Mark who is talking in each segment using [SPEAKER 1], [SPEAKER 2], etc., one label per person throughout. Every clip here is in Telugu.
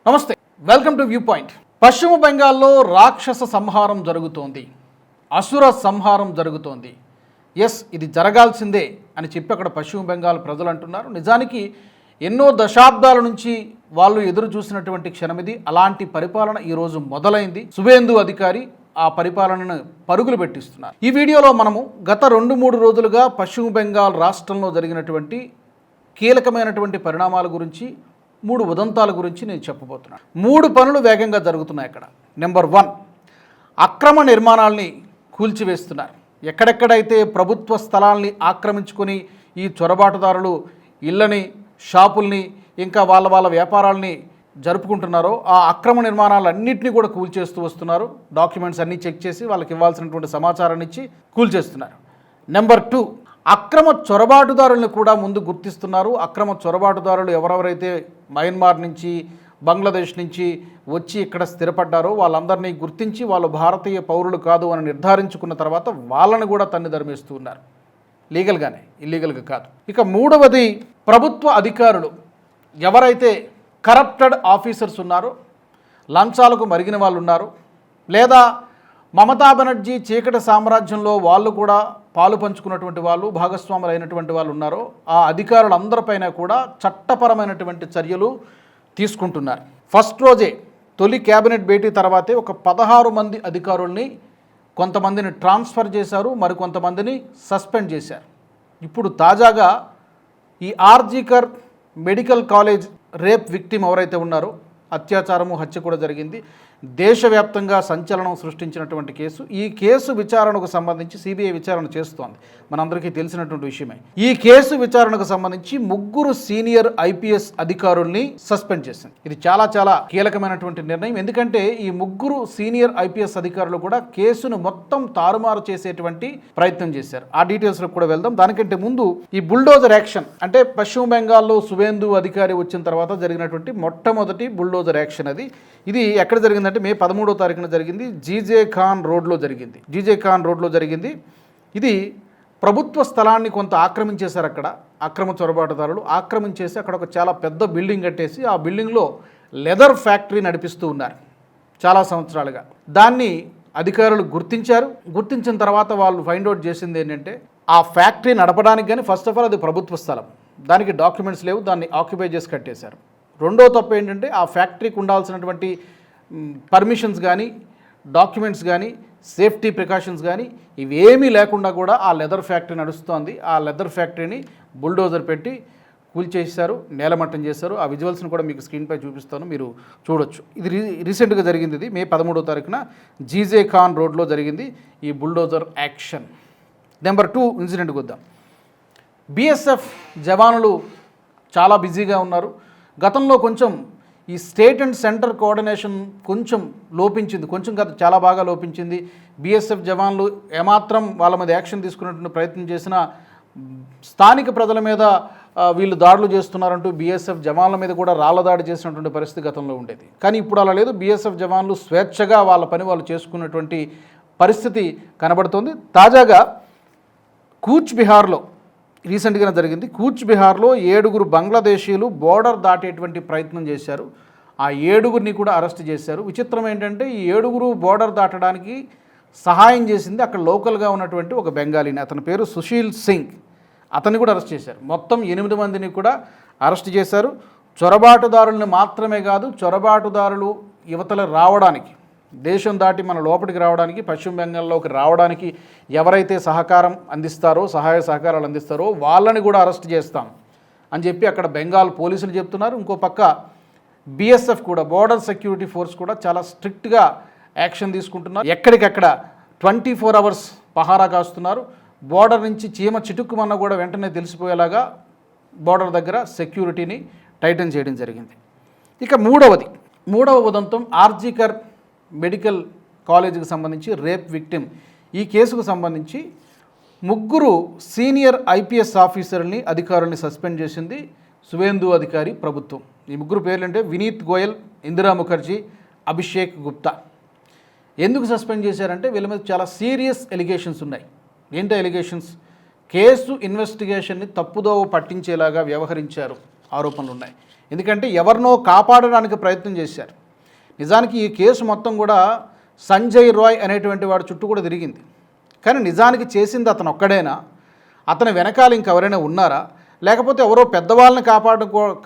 [SPEAKER 1] నమస్తే, వెల్కమ్ టు వ్యూ పాయింట్. పశ్చిమ బెంగాల్లో రాక్షస సంహారం జరుగుతోంది, అసుర సంహారం జరుగుతోంది. ఎస్, ఇది జరగాల్సిందే అని చెప్పి అక్కడ పశ్చిమ బెంగాల్ ప్రజలు అంటున్నారు. నిజానికి ఎన్నో దశాబ్దాల నుంచి వాళ్ళు ఎదురు చూసినటువంటి క్షణం ఇది. అలాంటి పరిపాలన ఈరోజు మొదలైంది. సువేందు అధికారి ఆ పరిపాలనను పరుగులు పెట్టిస్తున్నారు. ఈ వీడియోలో మనము గత 2-3 రోజులుగా పశ్చిమ బెంగాల్ రాష్ట్రంలో జరిగినటువంటి కీలకమైనటువంటి పరిణామాల గురించి, 3 ఉదంతాల గురించి నేను చెప్పబోతున్నాను. 3 పనులు వేగంగా జరుగుతున్నాయి అక్కడ. నెంబర్ 1, అక్రమ నిర్మాణాలని కూల్చివేస్తున్నారు. ఎక్కడెక్కడైతే ప్రభుత్వ స్థలాల్ని ఆక్రమించుకొని ఈ చొరబాటుదారులు ఇళ్ళని, షాపుల్ని, ఇంకా వాళ్ళ వ్యాపారాలని జరుపుకుంటున్నారో ఆ అక్రమ నిర్మాణాలన్నింటినీ కూడా కూల్చేస్తూ వస్తున్నారు. డాక్యుమెంట్స్ అన్నీ చెక్ చేసి వాళ్ళకి ఇవ్వాల్సినటువంటి సమాచారాన్ని ఇచ్చి కూల్చేస్తున్నారు. నెంబర్ 2, అక్రమ చొరబాటుదారులను కూడా ముందు గుర్తిస్తున్నారు. అక్రమ చొరబాటుదారులు ఎవరెవరైతే మయన్మార్ నుంచి, బంగ్లాదేశ్ నుంచి వచ్చి ఇక్కడ స్థిరపడ్డారో వాళ్ళందరినీ గుర్తించి వాళ్ళు భారతీయ పౌరులు కాదు అని నిర్ధారించుకున్న తర్వాత వాళ్ళని కూడా తన్ని ధర్మిస్తూ ఉన్నారు, లీగల్గానే, ఇల్లీగల్గా కాదు. ఇక 3వది, ప్రభుత్వ అధికారులు ఎవరైతే కరప్టెడ్ ఆఫీసర్స్ ఉన్నారో, లంచాలకు మరిగిన వాళ్ళు ఉన్నారు, లేదా మమతా బెనర్జీ చీకటి సామ్రాజ్యంలో వాళ్ళు కూడా పాలు పంచుకున్నటువంటి వాళ్ళు, భాగస్వాములు అయినటువంటి వాళ్ళు ఉన్నారో ఆ అధికారులందరిపైన కూడా చట్టపరమైనటువంటి చర్యలు తీసుకుంటున్నారు. ఫస్ట్ రోజే తొలి క్యాబినెట్ భేటీ తర్వాతే ఒక 16 మంది అధికారుల్ని, కొంతమందిని ట్రాన్స్ఫర్ చేశారు, మరికొంతమందిని సస్పెండ్ చేశారు. ఇప్పుడు తాజాగా ఈ RG Kar medical college rape victim ఎవరైతే ఉన్నారో, అత్యాచారము, హత్య కూడా జరిగింది, దేశవ్యాప్తంగా సంచలనం సృష్టించినటువంటి కేసు. ఈ కేసు విచారణకు సంబంధించి సిబిఐ విచారణ చేస్తోంది, మనందరికీ తెలిసినటువంటి విషయమే. ఈ కేసు విచారణకు సంబంధించి 3 సీనియర్ ఐపీఎస్ అధికారుల్ని సస్పెండ్ చేసింది. ఇది చాలా కీలకమైనటువంటి నిర్ణయం. ఎందుకంటే ఈ 3 సీనియర్ ఐపీఎస్ అధికారులు కూడా కేసును మొత్తం తారుమారు చేసేటువంటి ప్రయత్నం చేశారు. ఆ డీటెయిల్స్లో కూడా వెళ్దాం. దానికంటే ముందు ఈ బుల్డోజర్ యాక్షన్, అంటే పశ్చిమ బెంగాల్లో సువేందు అధికారి వచ్చిన తర్వాత జరిగినటువంటి మొట్టమొదటి బుల్డోజర్ యాక్షన్ అది. ఇది ఎక్కడ జరిగిందంటే మే 13వ తారీఖున జరిగింది. జీజే ఖాన్ రోడ్లో జరిగింది. ఇది ప్రభుత్వ స్థలాన్ని కొంత ఆక్రమించేశారు. అక్కడ అక్రమ చొరబాటుదారులు ఆక్రమించేసి అక్కడ ఒక చాలా పెద్ద బిల్డింగ్ కట్టేసి ఆ బిల్డింగ్లో లెదర్ ఫ్యాక్టరీ నడిపిస్తూ ఉన్నారు చాలా సంవత్సరాలుగా. దాన్ని అధికారులు గుర్తించారు. గుర్తించిన తర్వాత వాళ్ళు ఫైండ్ అవుట్ చేసింది ఏంటంటే, ఆ ఫ్యాక్టరీ నడపడానికి కానీ ఫస్ట్ ఆఫ్ ఆల్ అది ప్రభుత్వ స్థలం, దానికి డాక్యుమెంట్స్ లేవు, దాన్ని ఆక్యుపై చేసి కట్టేశారు. రెండో తప్పు ఏంటంటే, ఆ ఫ్యాక్టరీకి ఉండాల్సినటువంటి పర్మిషన్స్ కానీ, డాక్యుమెంట్స్ కానీ, సేఫ్టీ ప్రికాషన్స్ కానీ ఇవేమీ లేకుండా కూడా ఆ లెదర్ ఫ్యాక్టరీ నడుస్తోంది. ఆ లెదర్ ఫ్యాక్టరీని బుల్డోజర్ పెట్టి కూల్చేశారు, నేలమట్టం చేశారు. ఆ విజువల్స్ని కూడా మీకు స్క్రీన్పై చూపిస్తాను, మీరు చూడొచ్చు. ఇది రీసెంట్గా జరిగింది. ఇది మే 13వ తారీఖున జీజే ఖాన్ రోడ్లో జరిగింది ఈ బుల్డోజర్ యాక్షన్. నెంబర్ 2 ఇన్సిడెంట్కి వద్దాం. బీఎస్ఎఫ్ జవానులు చాలా బిజీగా ఉన్నారు. గతంలో కొంచెం ఈ స్టేట్ అండ్ సెంటర్ కోఆర్డినేషన్ కొంచెం లోపించింది, కొంచెం కాదు చాలా బాగా లోపించింది. బీఎస్ఎఫ్ జవాన్లు ఏమాత్రం వాళ్ళ మీద యాక్షన్ తీసుకునేటువంటి ప్రయత్నం చేసినా స్థానిక ప్రజల మీద వీళ్ళు దాడులు చేస్తున్నారంటూ బీఎస్ఎఫ్ జవాన్ల మీద కూడా రాళ్ల దాడి చేసినటువంటి పరిస్థితి గతంలో ఉండేది. కానీ ఇప్పుడు అలా లేదు. బీఎస్ఎఫ్ జవాన్లు స్వేచ్ఛగా వాళ్ళ పని వాళ్ళు చేసుకున్నటువంటి పరిస్థితి కనబడుతోంది. తాజాగా కూచ్ బిహార్లో రీసెంట్గానే జరిగింది. కూచ్ బిహార్లో 7 బంగ్లాదేశీయులు బోర్డర్ దాటేటువంటి ప్రయత్నం చేశారు. ఆ 7 కూడా అరెస్ట్ చేశారు. విచిత్రం ఏంటంటే, ఈ 7 బోర్డర్ దాటడానికి సహాయం చేసింది అక్కడ లోకల్గా ఉన్నటువంటి ఒక బెంగాలీని, అతని పేరు సుశీల్ సింగ్. అతన్ని కూడా అరెస్ట్ చేశారు. మొత్తం 8 మందిని కూడా అరెస్ట్ చేశారు. చొరబాటుదారులను మాత్రమే కాదు, చొరబాటుదారులు యువతలు రావడానికి, దేశం దాటి మన లోపలికి రావడానికి, పశ్చిమ బెంగాల్లోకి రావడానికి ఎవరైతే సహకారం అందిస్తారో, సహాయ సహకారాలు అందిస్తారో వాళ్ళని కూడా అరెస్ట్ చేస్తాం అని చెప్పి అక్కడ బెంగాల్ పోలీసులు చెప్తున్నారు. ఇంకో పక్క బీఎస్ఎఫ్ కూడా, బోర్డర్ సెక్యూరిటీ ఫోర్స్ కూడా చాలా స్ట్రిక్ట్గా యాక్షన్ తీసుకుంటున్నారు. ఎక్కడికక్కడ 24 అవర్స్ పహారా కాస్తున్నారు. బోర్డర్ నుంచి చీమ చిటుక్కుమన్నా కూడా వెంటనే తెలిసిపోయేలాగా బోర్డర్ దగ్గర సెక్యూరిటీని టైటన్ చేయడం జరిగింది. ఇక మూడవ ఉదంతం, ఆర్జీకర్ మెడికల్ కాలేజీకి సంబంధించి రేప్ విక్టిమ్. ఈ కేసుకు సంబంధించి 3 సీనియర్ ఐపీఎస్ ఆఫీసర్ని, అధికారుల్ని సస్పెండ్ చేసింది సువేందు అధికారి ప్రభుత్వం. ఈ 3 పేర్లంటే వినీత్ గోయల్, ఇందిరా ముఖర్జీ, అభిషేక్ గుప్తా. ఎందుకు సస్పెండ్ చేశారంటే, వీళ్ళ మీద చాలా సీరియస్ ఎలిగేషన్స్ ఉన్నాయి. ఏంటో ఎలిగేషన్స్? కేసు ఇన్వెస్టిగేషన్ని తప్పుదోవ పట్టించేలాగా వ్యవహరించారు ఆరోపణలు ఉన్నాయి. ఎందుకంటే ఎవరినో కాపాడడానికి ప్రయత్నం చేశారు. నిజానికి ఈ కేసు మొత్తం కూడా సంజయ్ రాయ్ అనేటువంటి వాడి చుట్టూ కూడా తిరిగింది. కానీ నిజానికి చేసింది అతను ఒక్కడేనా, అతని వెనకాల ఇంకెవరైనా ఉన్నారా, లేకపోతే ఎవరో పెద్దవాళ్ళని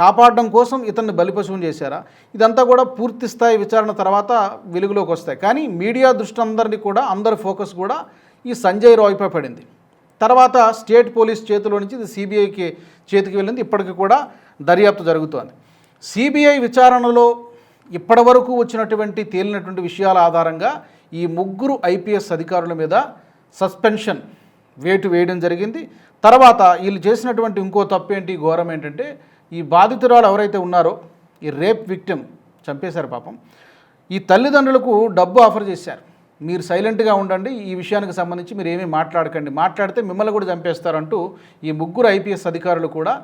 [SPEAKER 1] కాపాడడం కోసం ఇతన్ని బలిపశువుని చేశారా, ఇదంతా కూడా పూర్తి స్థాయి విచారణ తర్వాత వెలుగులోకి వస్తాయి. కానీ మీడియా దృష్టి అందరి ఫోకస్ కూడా ఈ సంజయ్ రాయ్పై పడింది. తర్వాత స్టేట్ పోలీస్ చేతిలో నుంచి ఇది సిబిఐకి చేతికి వెళ్ళింది. ఇప్పటికి కూడా దర్యాప్తు జరుగుతోంది. సిబిఐ విచారణలో ఇప్పటివరకు వచ్చినటువంటి తేలినటువంటి విషయాల ఆధారంగా ఈ ముగ్గురు ఐపీఎస్ అధికారుల మీద సస్పెన్షన్ వేటు వేయడం జరిగింది. తర్వాత వీళ్ళు చేసినటువంటి ఇంకో తప్పేంటి, ఘోరం ఏంటంటే ఈ బాధితురాలు ఎవరైతే ఉన్నారో ఈ రేప్ విక్టిమ్ చంపేశారు పాపం, ఈ తల్లిదండ్రులకు డబ్బు ఆఫర్ చేశారు. మీరు సైలెంట్గా ఉండండి, ఈ విషయానికి సంబంధించి మీరు ఏమీ మాట్లాడకండి, మాట్లాడితే మిమ్మల్ని కూడా చంపేస్తారంటూ ఈ ముగ్గురు ఐపీఎస్ అధికారులు కూడా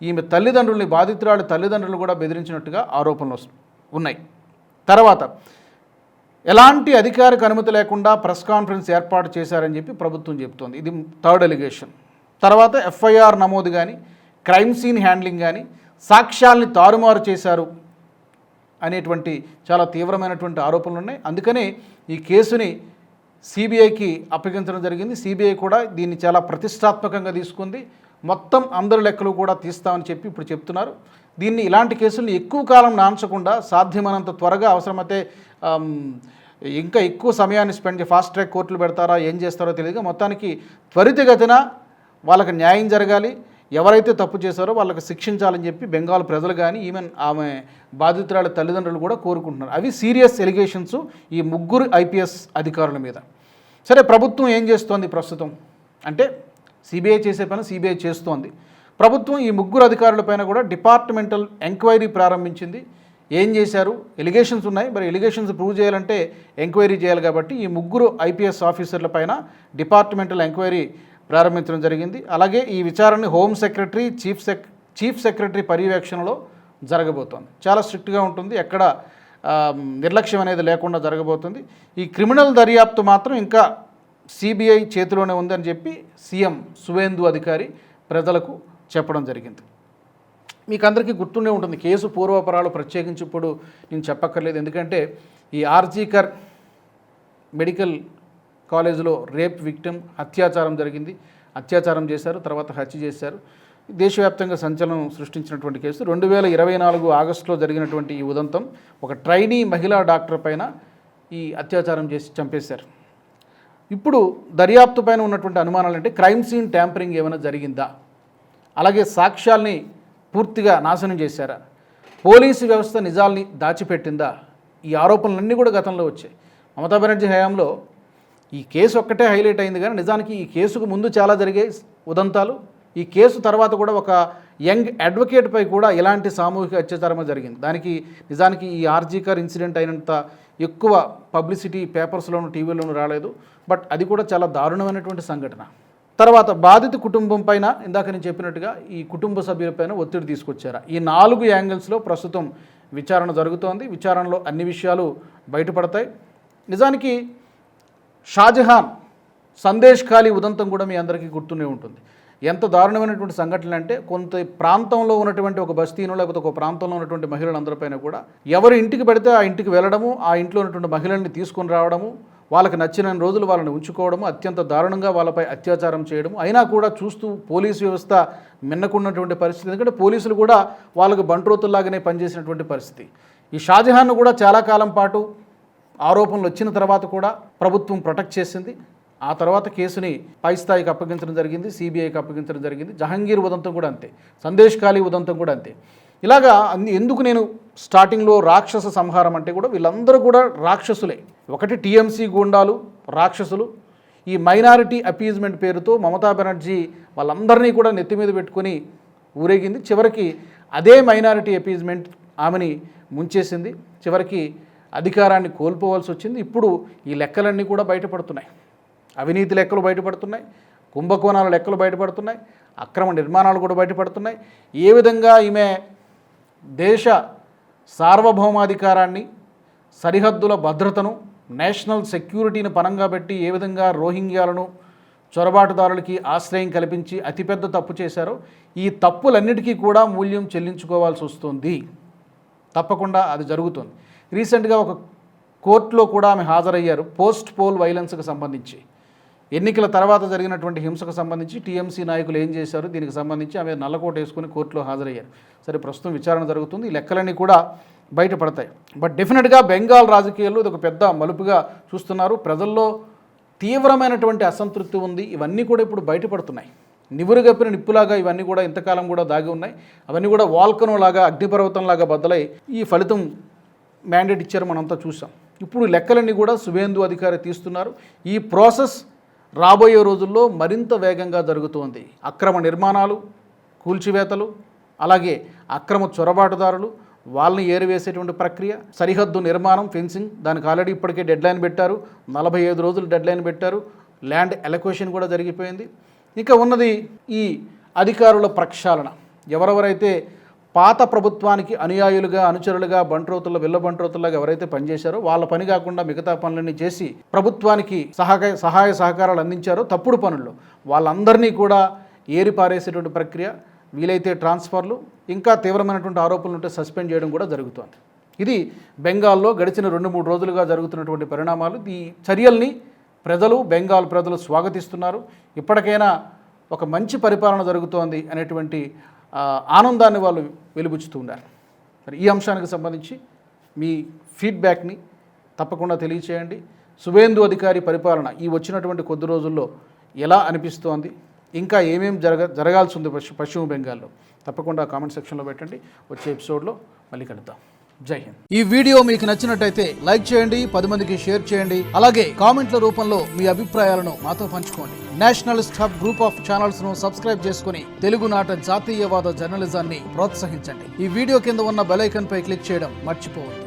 [SPEAKER 1] ఈమె తల్లిదండ్రుల్ని, బాధితురాలు తల్లిదండ్రులు కూడా బెదిరించినట్టుగా ఆరోపణలు ఉన్నాయి. తర్వాత ఎలాంటి అధికారిక అనుమతి లేకుండా ప్రెస్ కాన్ఫరెన్స్ ఏర్పాటు చేశారని చెప్పి ప్రభుత్వం చెబుతోంది. ఇది థర్డ్ ఎలిగేషన్. తర్వాత ఎఫ్ఐఆర్ నమోదు కానీ, క్రైమ్ సీన్ హ్యాండ్లింగ్ కానీ, సాక్ష్యాల్ని తారుమారు చేశారు అనేటువంటి చాలా తీవ్రమైనటువంటి ఆరోపణలు ఉన్నాయి. అందుకనే ఈ కేసుని సిబిఐకి అప్పగించడం జరిగింది. సిబిఐ కూడా దీన్ని చాలా ప్రతిష్టాత్మకంగా తీసుకుంది. మొత్తం అందరి లెక్కలు కూడా తీస్తామని చెప్పి ఇప్పుడు చెప్తున్నారు. దీన్ని ఇలాంటి కేసుల్ని ఎక్కువ కాలం నాంచకుండా సాధ్యమైనంత త్వరగా, అవసరమైతే ఇంకా ఎక్కువ సమయాన్ని స్పెండ్ ఫాస్ట్ ట్రాక్ కోర్టులు పెడతారా, ఏం చేస్తారో తెలియదు. మొత్తానికి త్వరితగతిన వాళ్ళకి న్యాయం జరగాలి, ఎవరైతే తప్పు చేశారో వాళ్ళకి శిక్షించాలని చెప్పి బెంగాల్ ప్రజలు కానీ ఈవెన్ ఆమె బాధితురాల తల్లిదండ్రులు కూడా కోరుకుంటున్నారు. అవి సీరియస్ ఎలిగేషన్స్ ఈ ముగ్గురు ఐపీఎస్ అధికారుల మీద. సరే, ప్రభుత్వం ఏం చేస్తోంది ప్రస్తుతం అంటే సిబిఐ చేసే పని సిబిఐ చేస్తోంది. ప్రభుత్వం ఈ ముగ్గురు అధికారులపైన కూడా డిపార్ట్మెంటల్ ఎంక్వైరీ ప్రారంభించింది. ఏం చేశారు, ఎలిగేషన్స్ ఉన్నాయి, మరి ఎలిగేషన్స్ ప్రూవ్ చేయాలంటే ఎంక్వైరీ చేయాలి. కాబట్టి ఈ ముగ్గురు ఐపీఎస్ ఆఫీసర్ల పైన డిపార్ట్మెంటల్ ఎంక్వైరీ ప్రారంభించడం జరిగింది. అలాగే ఈ విచారణని హోమ్ సెక్రటరీ, చీఫ్ సెక్రటరీ పర్యవేక్షణలో జరగబోతోంది. చాలా స్ట్రిక్ట్గా ఉంటుంది, ఎక్కడ నిర్లక్ష్యం అనేది లేకుండా జరగబోతుంది. ఈ క్రిమినల్ దర్యాప్తు మాత్రం ఇంకా సిబిఐ చేతిలోనే ఉందని చెప్పి సీఎం సువేందు అధికారి ప్రజలకు చెప్పడం జరిగింది. మీకు అందరికీ గుర్తుండే ఉంటుంది కేసు పూర్వాపరాలు, ప్రత్యేకించి ఇప్పుడు నేను చెప్పక్కర్లేదు. ఎందుకంటే ఈ ఆర్జీకర్ మెడికల్ కాలేజీలో రేప్ విక్టిమ్ అత్యాచారం జరిగింది, అత్యాచారం చేశారు, తర్వాత హత్య చేశారు. దేశవ్యాప్తంగా సంచలనం సృష్టించినటువంటి కేసు. 2024 ఆగస్టులో జరిగినటువంటి ఈ ఉదంతం ఒక ట్రైనీ మహిళా డాక్టర్ పైన ఈ అత్యాచారం చేసి చంపేశారు. ఇప్పుడు దర్యాప్తు పైన ఉన్నటువంటి అనుమానాలు అంటే క్రైమ్ సీన్ ట్యాంపరింగ్ ఏమైనా జరిగిందా, అలాగే సాక్ష్యాల్ని పూర్తిగా నాశనం చేశారా, పోలీసు వ్యవస్థ నిజాల్ని దాచిపెట్టిందా, ఈ ఆరోపణలన్నీ కూడా గతంలో వచ్చాయి. మమతా బెనర్జీ హయాంలో ఈ కేసు ఒక్కటే హైలైట్ అయింది, కానీ నిజానికి ఈ కేసుకు ముందు చాలా జరిగే ఉదంతాలు, ఈ కేసు తర్వాత కూడా ఒక యంగ్ అడ్వకేట్పై కూడా ఇలాంటి సామూహిక అత్యాచారమే జరిగింది. దానికి నిజానికి ఈ ఆర్జీకర్ ఇన్సిడెంట్ అయినంత ఎక్కువ పబ్లిసిటీ పేపర్స్లోనూ టీవీలోనూ రాలేదు. బట్ అది కూడా చాలా దారుణమైనటువంటి సంఘటన. తర్వాత బాధిత కుటుంబం పైన ఇందాక నేను చెప్పినట్టుగా ఈ కుటుంబ సభ్యులపైన ఒత్తిడి తీసుకొచ్చారా, ఈ 4 యాంగిల్స్లో ప్రస్తుతం విచారణ జరుగుతోంది. విచారణలో అన్ని విషయాలు బయటపడతాయి. నిజానికి షాజహాన్ సందేశ్ ఖాళీ ఉదంతం కూడా మీ అందరికీ గుర్తునే ఉంటుంది. ఎంత దారుణమైనటువంటి సంఘటనలు అంటే కొంత ప్రాంతంలో ఉన్నటువంటి ఒక బస్తీనో లేకపోతే ఒక ప్రాంతంలో ఉన్నటువంటి మహిళలందరిపైన కూడా ఎవరి ఇంటికి పెడితే ఆ ఇంటికి వెళ్ళడము, ఆ ఇంట్లో ఉన్నటువంటి మహిళల్ని తీసుకొని రావడము, వాళ్ళకి నచ్చిన రోజులు వాళ్ళని ఉంచుకోవడము, అత్యంత దారుణంగా వాళ్ళపై అత్యాచారం చేయడము. అయినా కూడా చూస్తూ పోలీసు వ్యవస్థ మిన్నకున్నటువంటి పరిస్థితి. ఎందుకంటే పోలీసులు కూడా వాళ్ళకు బంట్రోతుల్లాగానే పనిచేసినటువంటి పరిస్థితి. ఈ షాజహాన్ను కూడా చాలా కాలం పాటు ఆరోపణలు వచ్చిన తర్వాత కూడా ప్రభుత్వం ప్రొటెక్ట్ చేసింది. ఆ తర్వాత కేసుని పై స్థాయికి అప్పగించడం జరిగింది, సిబిఐకి అప్పగించడం జరిగింది. జహంగీర్ ఉదంతం కూడా అంతే, సందేశ్ ఖాళీ ఉదంతం కూడా అంతే. ఇలాగా ఎందుకు నేను స్టార్టింగ్లో రాక్షస సంహారం అంటే కూడా వీళ్ళందరూ కూడా రాక్షసులే. ఒకటి టీఎంసీ గూండాలు రాక్షసులు, ఈ మైనారిటీ అపీజ్మెంట్ పేరుతో మమతా బెనర్జీ వాళ్ళందరినీ కూడా నెత్తి మీద పెట్టుకొని ఊరేగింది. చివరికి అదే మైనారిటీ అపీజ్మెంట్ ఆమెని ముంచేసింది. చివరికి అధికారాన్ని కోల్పోవాల్సి వచ్చింది. ఇప్పుడు ఈ లెక్కలన్నీ కూడా బయటపడుతున్నాయి. అవినీతి లెక్కలు బయటపడుతున్నాయి, కుంభకోణాల లెక్కలు బయటపడుతున్నాయి, అక్రమ నిర్మాణాలు కూడా బయటపడుతున్నాయి. ఏ విధంగా ఈమె దేశ సార్వభౌమాధికారాన్ని, సరిహద్దుల భద్రతను, నేషనల్ సెక్యూరిటీని పనంగా పెట్టి ఏ విధంగా రోహింగ్యాలను చొరబాటుదారులకి ఆశ్రయం కల్పించి అతిపెద్ద తప్పు చేశారో ఈ తప్పులన్నిటికీ కూడా మూల్యం చెల్లించుకోవాల్సి వస్తుంది. తప్పకుండా అది జరుగుతుంది. రీసెంట్గా ఒక కోర్టులో కూడా ఆమె హాజరయ్యారు. పోస్ట్ పోల్ వైలెన్స్కి సంబంధించి ఎన్నికల తర్వాత జరిగినటువంటి హింసకు సంబంధించి టీఎంసీ నాయకులు ఏం చేశారు దీనికి సంబంధించి ఆమె నల్లకోట వేసుకుని కోర్టులో హాజరయ్యారు. సరే, ప్రస్తుతం విచారణ జరుగుతుంది. ఈ లెక్కలన్నీ కూడా బయటపడతాయి. బట్ డెఫినెట్గా బెంగాల్ రాజకీయాల్లో ఇది ఒక పెద్ద మలుపుగా చూస్తున్నారు. ప్రజల్లో తీవ్రమైనటువంటి అసంతృప్తి ఉంది. ఇవన్నీ కూడా ఇప్పుడు బయటపడుతున్నాయి. నివురుగప్పిన నిప్పులాగా ఇవన్నీ కూడా ఇంతకాలం కూడా దాగి ఉన్నాయి. అవన్నీ కూడా వాల్కనోలాగా అగ్నిపర్వతంలాగా బద్దలై ఈ ఫలితం మ్యాండేట్ ఇచ్చారు, మనంతా చూసాం. ఇప్పుడు లెక్కలన్నీ కూడా శుభేందు అధికారి తీస్తున్నారు. ఈ ప్రాసెస్ రాబోయే రోజుల్లో మరింత వేగంగా జరుగుతోంది. అక్రమ నిర్మాణాలు, కూల్చివేతలు, అలాగే అక్రమ చొరబాటుదారులు, వాళ్ళని ఏరివేసేటువంటి ప్రక్రియ, సరిహద్దు నిర్మాణం, ఫెన్సింగ్, దానికి ఆల్రెడీ ఇప్పటికే డెడ్లైన్ పెట్టారు. 45 రోజులు డెడ్లైన్ పెట్టారు. ల్యాండ్ అలొకేషన్ కూడా జరిగిపోయింది. ఇంకా ఉన్నది ఈ అధికారుల ప్రక్షాళన. ఎవరెవరైతే పాత ప్రభుత్వానికి అనుయాయులుగా, అనుచరులుగా, విల్లబంట్రోతుల్లాగా ఎవరైతే పనిచేశారో వాళ్ళ పని కాకుండా మిగతా పనులన్నీ చేసి ప్రభుత్వానికి సహాయ సహకారాలు అందించారో తప్పుడు పనుల్లో వాళ్ళందరినీ కూడా ఏరిపారేసేటువంటి ప్రక్రియ, వీలైతే ట్రాన్స్ఫర్లు, ఇంకా తీవ్రమైనటువంటి ఆరోపణలు ఉంటే సస్పెండ్ చేయడం కూడా జరుగుతోంది. ఇది బెంగాల్లో గడిచిన 2-3 రోజులుగా జరుగుతున్నటువంటి పరిణామాలు. ఈ చర్యల్ని బెంగాల్ ప్రజలు స్వాగతిస్తున్నారు. ఇప్పటికైనా ఒక మంచి పరిపాలన జరుగుతోంది అనేటువంటి ఆనందాన్ని వాళ్ళు వెలిబుచ్చుతూ ఉన్నారు. మరి ఈ అంశానికి సంబంధించి మీ ఫీడ్బ్యాక్ని తప్పకుండా తెలియచేయండి. శుభేందు అధికారి పరిపాలన ఈ వచ్చినటువంటి కొద్ది రోజుల్లో ఎలా అనిపిస్తోంది, ఇంకా ఏమేమి జరగాల్సి ఉంది పశ్చిమ బెంగాల్లో, తప్పకుండా కామెంట్ సెక్షన్లో పెట్టండి. వచ్చే ఎపిసోడ్లో మళ్ళీ కలుద్దాం. జై హింద్. ఈ వీడియో మీకు నచ్చినట్టయితే లైక్ చేయండి, 10 మందికి షేర్ చేయండి. అలాగే కామెంట్ల రూపంలో మీ అభిప్రాయాలను మాతో పంచుకోండి. Nationalist hub group of channels ను సబ్స్క్రైబ్ చేసుకుని తెలుగునాట జాతీయవాద జర్నలిజాన్ని ప్రోత్సహించండి. ఈ వీడియో కింద ఉన్న బెల్ ఐకాన్ పై క్లిక్ చేయడం మర్చిపోవద్దు.